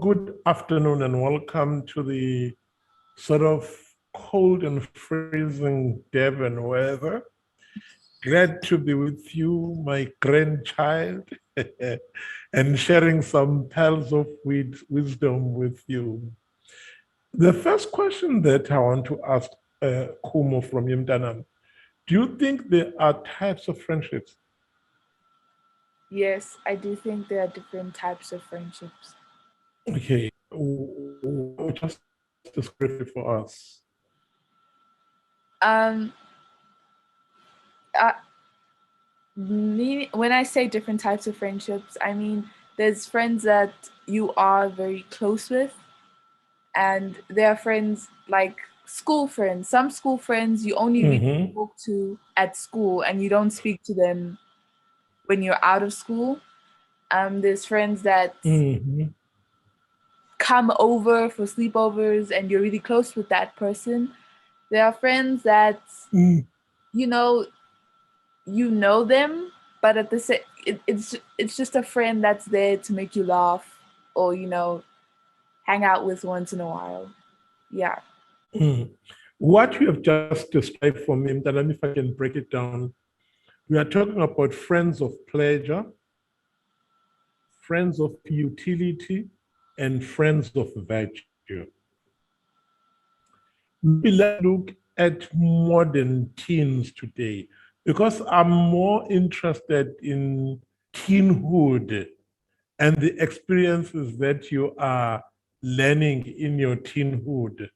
good afternoon and welcome to the sort of cold and freezing Devon weather. Glad to be with you, my grandchild, and sharing some pearls of wisdom with you. The first question that I want to ask Khumo from Yimdanam, do you think there are types of friendships? Yes, I do think there are different types of friendships. Okay, just describe it for us. Um, uh, when I say different types of friendships, I mean there's friends that you are very close with, and there are friends like school friends. Some school friends you only really Mm-hmm. talk to at school, and you don't speak to them when you're out of school. There's friends that Mm-hmm. come over for sleepovers, and you're really close with that person. There are friends that you know you know them, but at the same, it's just a friend that's there to make you laugh, or hang out with once in a while. Yeah. Mm. What you have just described for me, and if I can break it down, we are talking about friends of pleasure, friends of utility, and friends of virtue. Maybe let's look at modern teens today, because I'm more interested in teenhood and the experiences that you are learning in your teenhood,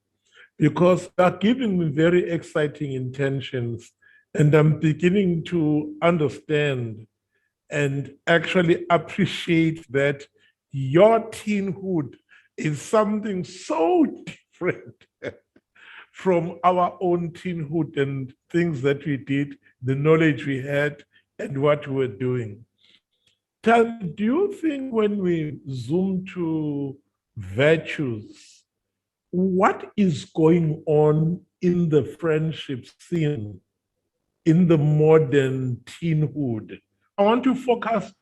because they are giving me very exciting intentions, and I'm beginning to understand and actually appreciate that your teenhood is something so different from our own teenhood and things that we did, the knowledge we had, and what we were doing. Tell me, do you think when we zoom to virtues, what is going on in the friendship scene in the modern teenhood? I want to focus,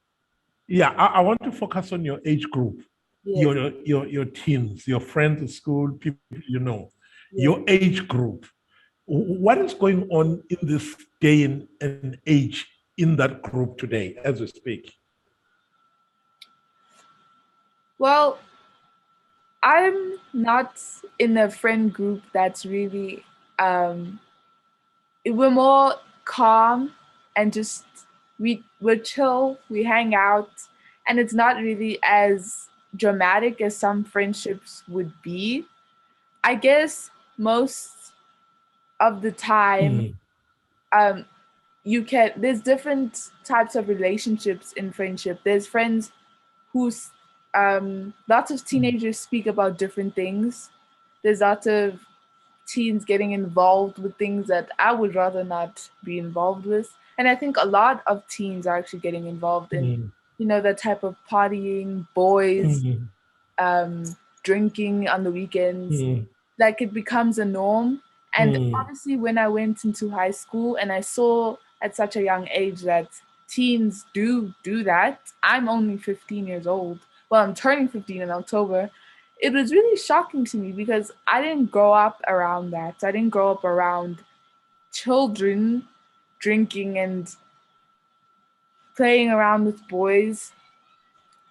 yeah, I want to focus on your age group, Yes. your teens, your friends at school, people you know, Yes. your age group. What is going on in this day and age in that group today as we speak? Well, I'm not in a friend group that's really um we're more calm, and just we're chill, we hang out, and it's not really as dramatic as some friendships would be. I guess most of the time, Mm, um you can there's different types of relationships in friendship. There's friends who's lots of teenagers speak about different things. There's lots of teens getting involved with things that I would rather not be involved with. And I think a lot of teens are actually getting involved in, mm, that type of partying, boys, mm, um, drinking on the weekends. mm, Like it becomes a norm. And mm, obviously, when I went into high school and I saw at such a young age that teens do that, I'm only 15 years old. Well, I'm turning 15 in October. It was really shocking to me because I didn't grow up around that. I didn't grow up around children drinking and playing around with boys.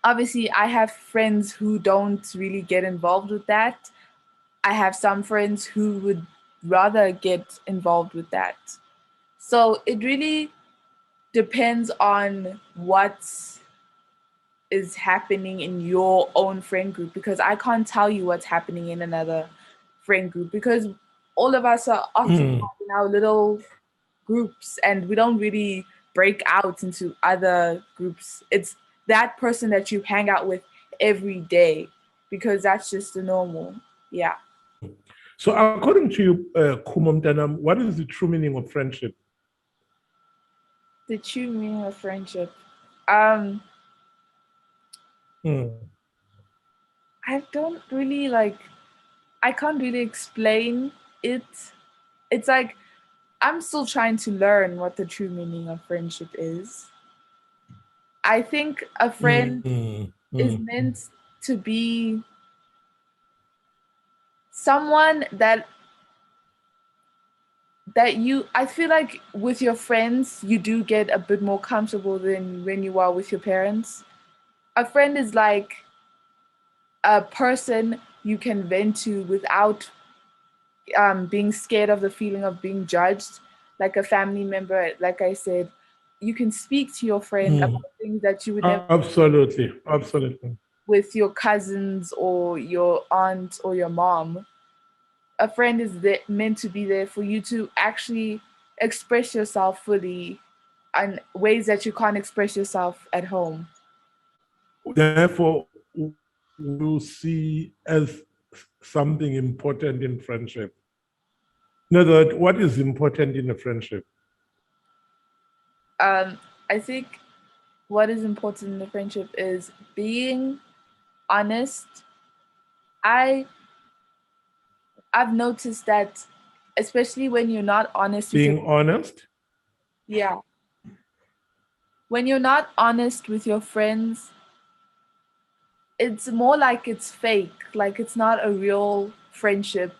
Obviously, I have friends who don't really get involved with that. I have some friends who would rather get involved with that. So it really depends on what is happening in your own friend group, because I can't tell you what's happening in another friend group, because all of us are mm. occupied in our little groups, and we don't really break out into other groups. It's that person that you hang out with every day, because that's just the normal. Yeah. So, according to you, Khumo Mntanam, what is the true meaning of friendship? The true meaning of friendship. Um, Mm, I don't really like. I can't really explain it. It's like I'm still trying to learn what the true meaning of friendship is. I think a friend mm, is mm, meant to be. someone that you I feel like with your friends you do get a bit more comfortable than when you are with your parents. A friend is like a person you can vent to without being scared of the feeling of being judged. Like a family member, like I said, you can speak to your friend Mm. about things that you would never Absolutely, absolutely. with your cousins or your aunt or your mom. A friend is meant to be there for you to actually express yourself fully in ways that you can't express yourself at home. Therefore, you see as something important in friendship. In other words, what is important in a friendship? Um, I think what is important in a friendship is being honest. I I've noticed that especially when you're not honest with your Being honest. yeah, when you're not honest with your friends, it's more like it's fake, like it's not a real friendship.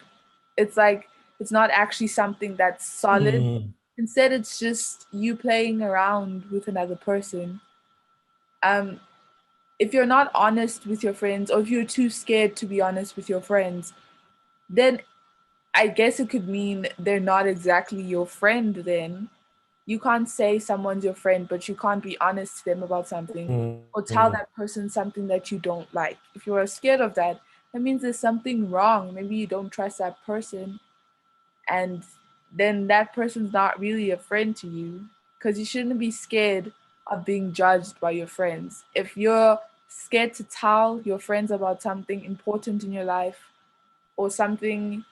It's like it's not actually something that's solid. Mm, Instead, it's just you playing around with another person. Um, if you're not honest with your friends, or if you're too scared to be honest with your friends, then I guess it could mean they're not exactly your friend then. You can't say someone's your friend, but you can't be honest to them about something or mm, tell that person something that you don't like. If you are scared of that, that means there's something wrong. Maybe you don't trust that person, and then that person's not really a friend to you because you shouldn't be scared of being judged by your friends. If you're scared to tell your friends about something important in your life or something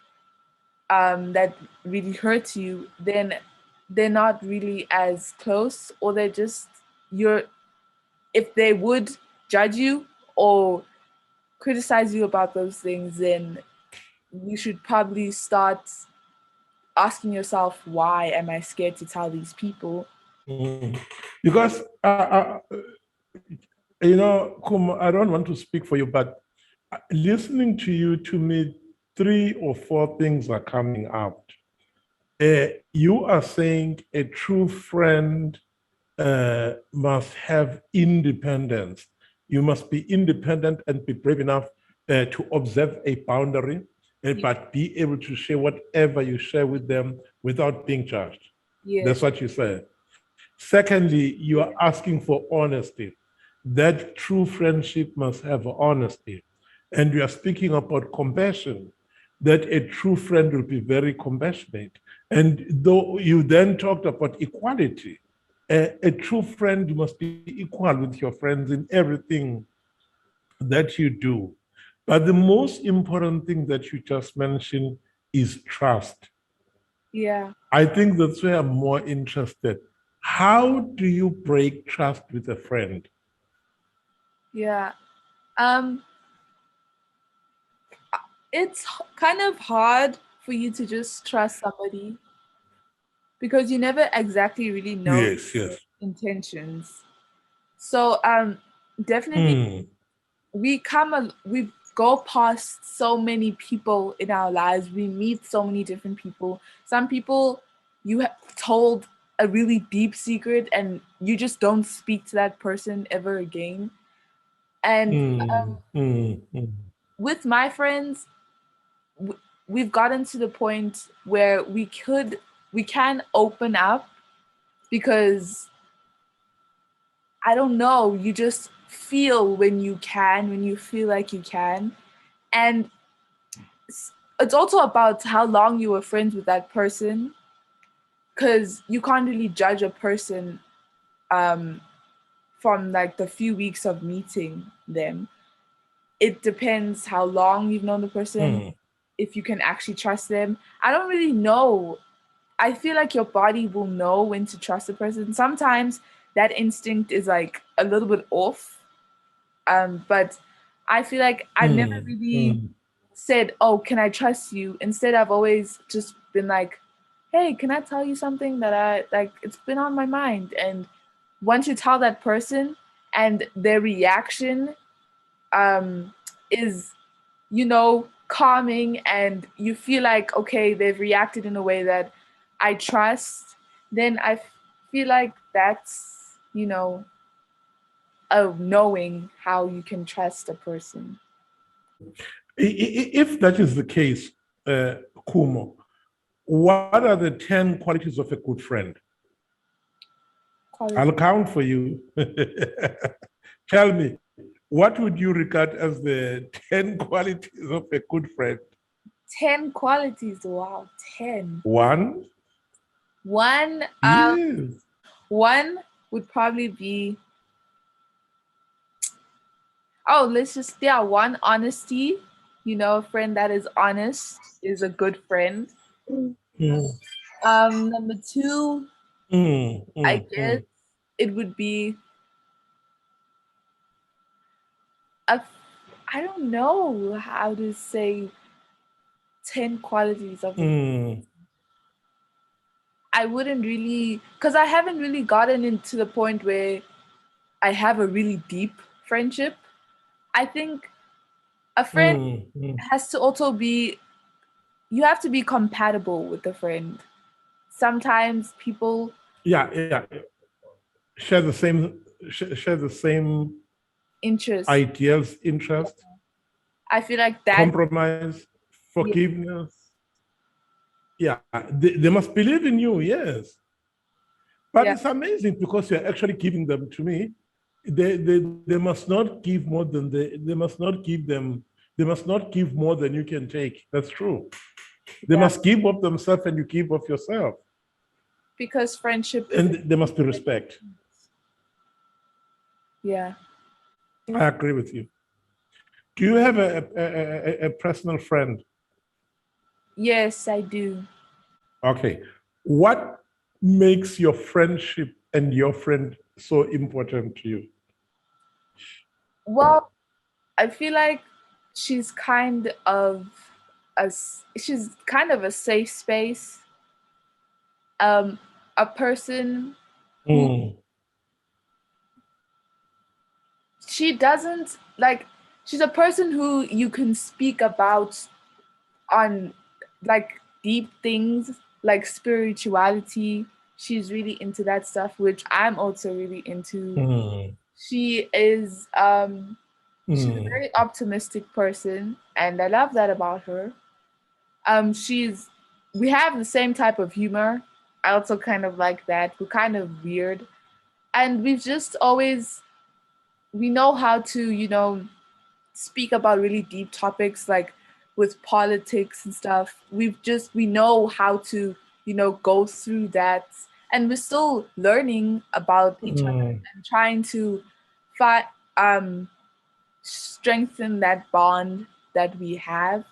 that really hurts you, then they're not really as close, or they're just you're if they would judge you or criticize you about those things, then you should probably start asking yourself, why am I scared to tell these people? mm. Because, Khumo, I don't want to speak for you, but listening to you, to me, three or four things are coming out. You are saying a true friend must have independence. You must be independent and be brave enough to observe a boundary, Yeah. but be able to share whatever you share with them without being judged. Yes. That's what you say. Secondly, you are asking for honesty. That true friendship must have honesty. And you are speaking about compassion, that a true friend will be very compassionate. And though you then talked about equality, a true friend must be equal with your friends in everything that you do. But the most important thing that you just mentioned is trust. Yeah. I think that's where I'm more interested. How do you break trust with a friend? Yeah. Um, it's kind of hard for you to just trust somebody because you never exactly really know Yes, their yes. intentions. So definitely Mm, we go past so many people in our lives. We meet so many different people. Some people you told a really deep secret and you just don't speak to that person ever again. And with my friends, we've gotten to the point where we can open up because I don't know, you just feel when you feel like you can. And it's also about how long you were friends with that person because you can't really judge a person um, from like the few weeks of meeting them. It depends how long you've known the person, mm, if you can actually trust them. I don't really know. I feel like your body will know when to trust a person. Sometimes that instinct is like a little bit off. But I feel like I've never mm, really mm, said, "Oh, can I trust you?" Instead, I've always just been like, "Hey, can I tell you something that I like? It's been on my mind." And once you tell that person, and their reaction um, is, you know, calming and you feel like, okay, they've reacted in a way that I trust, then I feel like that's, of knowing how you can trust a person. If that is the case, Khumo, what are the 10 qualities of a good friend? Quality. I'll count for you. Tell me, what would you regard as the 10 qualities of a good friend? 10 qualities. Wow, 10. One? One, Yes. one would probably be, oh, let's just, yeah, one, honesty. A friend that is honest is a good friend. Mm, Number two, I guess mm. it would be a, I don't know how to say 10 qualities of a, Mm, I wouldn't really, because I haven't really gotten into the point where I have a really deep friendship. I think a friend mm. has to also be, you have to be compatible with the friend. Sometimes people Yeah. Share the same, share the same interest. ideals, interest, I feel like that, compromise, yeah, forgiveness. Yeah, they must believe in you, yes. But yeah, it's amazing because you're actually giving them to me. They must not give more than they must not give them, they must not give more than you can take. That's true. They yeah. must give of themselves and you give of yourself. Because friendship is, And there must be respect. yeah. I agree with you. Do you have a personal friend? Yes, I do. Okay. What makes your friendship and your friend so important to you? Well, I feel like she's kind of she's kind of a safe space. A person who Mm, she doesn't like she's a person who you can speak about on like deep things like spirituality. She's really into that stuff, which I'm also really into. mm, She is she's a mm, very optimistic person and I love that about her. She's we have the same type of humor. I also kind of like that. We're kind of weird. And we've just always we know how to, speak about really deep topics like with politics and stuff. We know how to, go through that. And we're still learning about each other mm, and trying to find strengthen that bond that we have.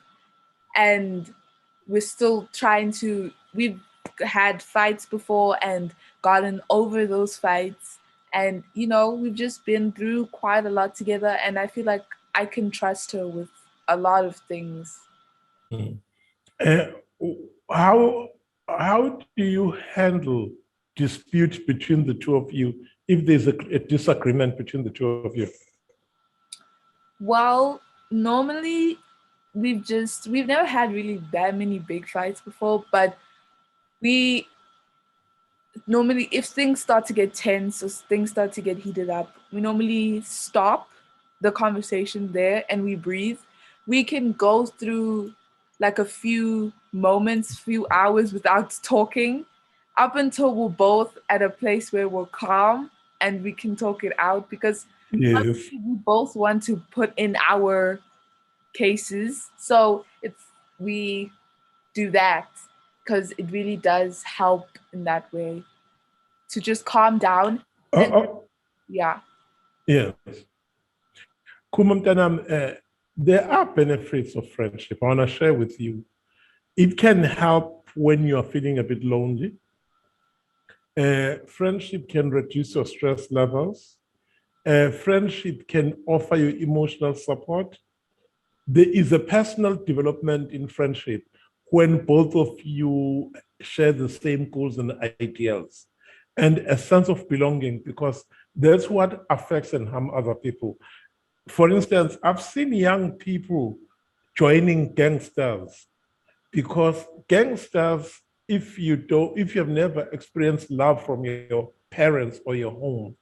And we're still trying to we've had fights before and gotten over those fights, and we've just been through quite a lot together, and I feel like I can trust her with a lot of things. mm. Uh, how how do you handle dispute between the two of you if there's a disagreement between the two of you? Well, normally we've never had really that many big fights before, but we normally, if things start to get tense or things start to get heated up, we normally stop the conversation there and we breathe. We can go through like a few moments, few hours without talking, up until we're both at a place where we're calm and we can talk it out, because Yes. honestly, we both want to put in our cases. So it's we do that because it really does help in that way to just calm down. And Oh, yeah, yes. Kumamtanam, there are benefits of friendship. I want to share with you. It can help when you're feeling a bit lonely. Friendship can reduce your stress levels. Friendship can offer you emotional support. There is a personal development in friendship when both of you share the same goals and ideals and a sense of belonging, because that's what affects and harm other people. For instance, I've seen young people joining gangsters, because gangsters, if you have never experienced love from your parents or your home,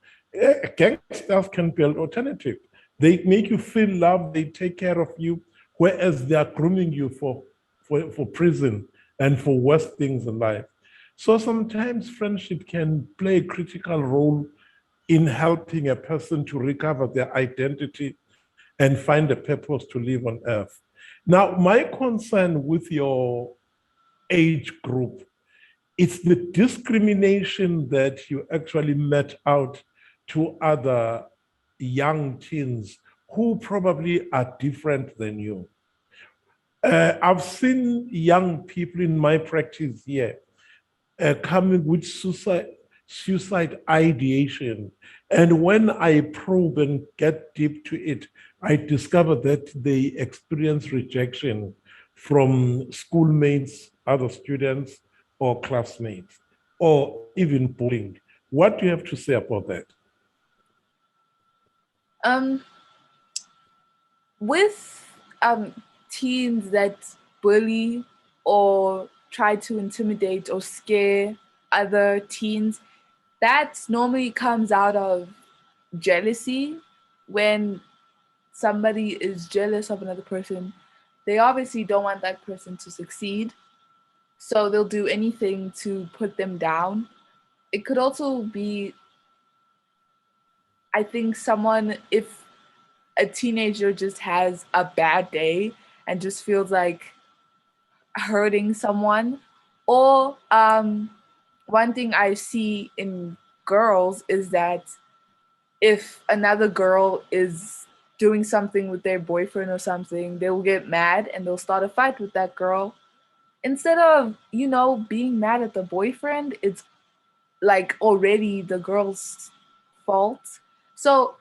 gangsters can build alternative. They make you feel love, they take care of you, whereas they are grooming you for prison and for worse things in life. So sometimes friendship can play a critical role in helping a person to recover their identity and find a purpose to live on earth. Now, my concern with your age group, it's the discrimination that you actually met out to other young teens who probably are different than you. I've seen young people in my practice here coming with suicide ideation. And when I probe and get deep to it, I discover that they experience rejection from schoolmates, other students, or classmates, or even bullying. What do you have to say about that? Um, with teens that bully or try to intimidate or scare other teens, that normally comes out of jealousy. When somebody is jealous of another person, they obviously don't want that person to succeed, so they'll do anything to put them down. It could also be, I think, someone, if a teenager just has a bad day and just feels like hurting someone. Or one thing I see in girls is that if another girl is doing something with their boyfriend or something, they will get mad and they'll start a fight with that girl. Instead of, being mad at the boyfriend, it's like already the girl's fault. So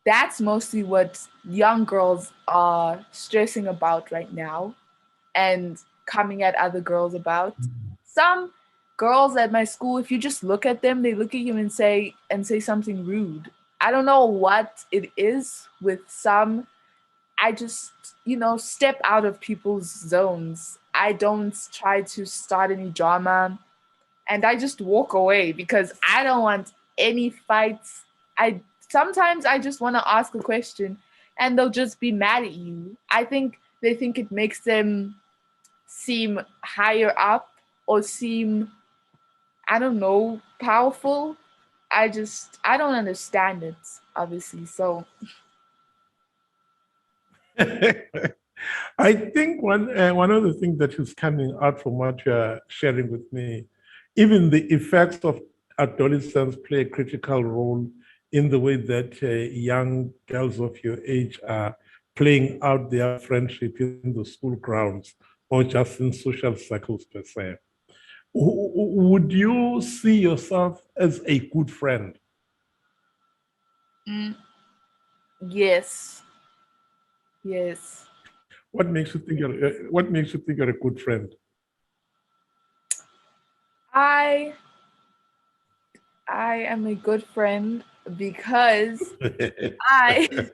that's mostly what young girls are stressing about right now and coming at other girls about. Some girls at my school, if you just look at them, they look at you and say something rude. I don't know what it is with some. I just, step out of people's zones. I don't try to start any drama, and I just walk away because I don't want any fights. I Sometimes I just want to ask a question and they'll just be mad at you. I think they think it makes them seem higher up or seem, I don't know, powerful. I don't understand it, obviously. So I think one of the things that is coming out from what you are sharing with me, even the effects of adolescence play a critical role in the way that young girls of your age are playing out their friendship in the school grounds or just in social circles per se. Would you see yourself as a good friend? mm, yes, yes. What makes you think you're a good friend? I I am a good friend because I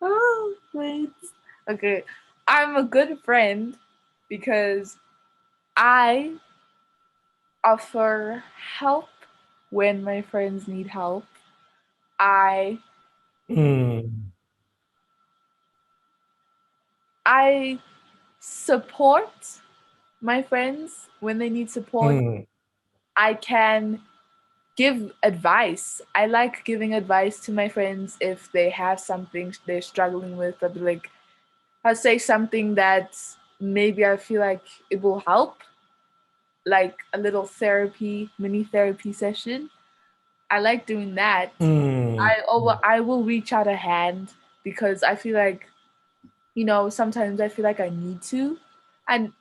oh wait. Okay. I'm a good friend because I offer help when my friends need help. I Hmm. I support my friends when they need support. Hmm. I can give advice. I like giving advice to my friends if they have something they're struggling with. I'll be like, I'll say something that maybe I feel like it will help, like a little mini therapy session. I like doing that. Hmm. I will reach out a hand because I feel like, sometimes I feel like I need to. And,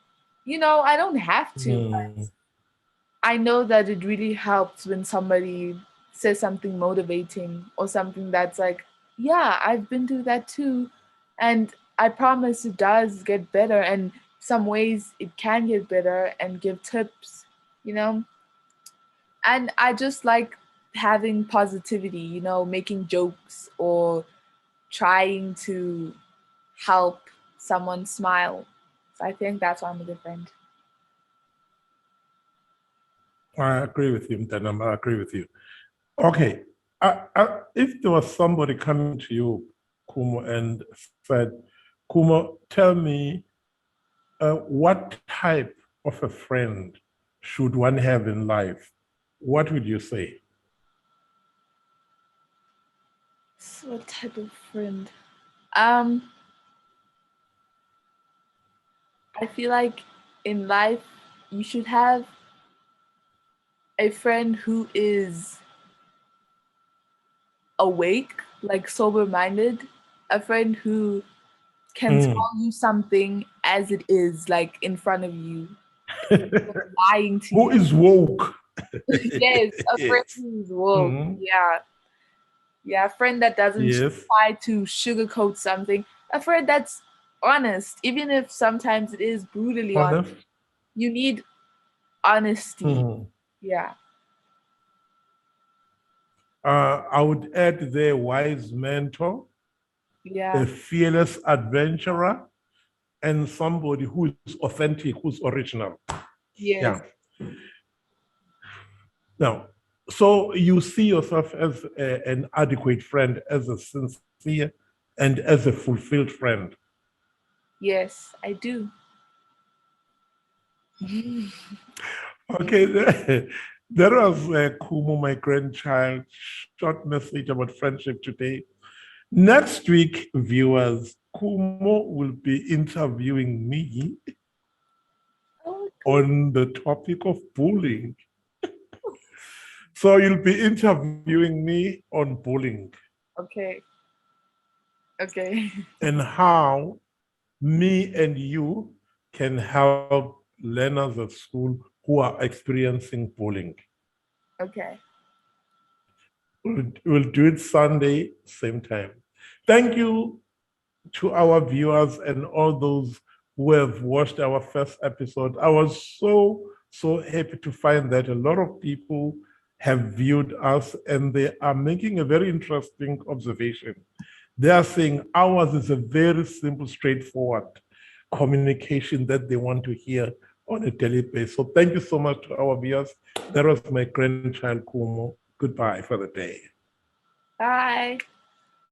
I don't have to, Hmm. but I know that it really helps when somebody says something motivating or something that's like, yeah, I've been through that too. And I promise it does get better. And some ways it can get better and give tips, you know? And I just like having positivity, making jokes or trying to help someone smile. So I think that's why I'm a good friend. I agree with you, Mtanam. I agree with you. Okay. If there was somebody coming to you, Khumo, and said, Khumo, tell me what type of a friend should one have in life? What would you say? So what type of friend? Um, I feel like in life you should have a friend who is awake, like sober minded, a friend who can Mm. tell you something as it is, like in front of you, lying to Who you. is woke? Yes, a friend Yes. who is woke. Mhm. Yeah. Yeah, a friend that doesn't Yes. try to sugarcoat something. A friend that's honest, even if sometimes it is brutally honest. Honest. You need honesty. Mhm. Yeah. I would add there wise mentor, a Yeah. fearless adventurer, and somebody who is authentic, who's original. Yes. Yeah. Now, so you see yourself as an adequate friend, as a sincere and as a fulfilled friend. Yes, I do. Okay, there was Khumo, my grandchild, short message about friendship today. Next week, viewers, Khumo will be interviewing me Oh, on the topic of bullying. So you'll be interviewing me on bullying okay. Okay. and how me and you can help learners at school who are experiencing bullying. Okay. We'll do it Sunday, same time. Thank you to our viewers and all those who have watched our first episode. I was so happy to find that a lot of people have viewed us and they are making a very interesting observation. They are saying ours is a very simple, straightforward communication that they want to hear on a daily basis. So thank you so much to our viewers. That was my grandchild, Khumo. Goodbye for the day. Bye.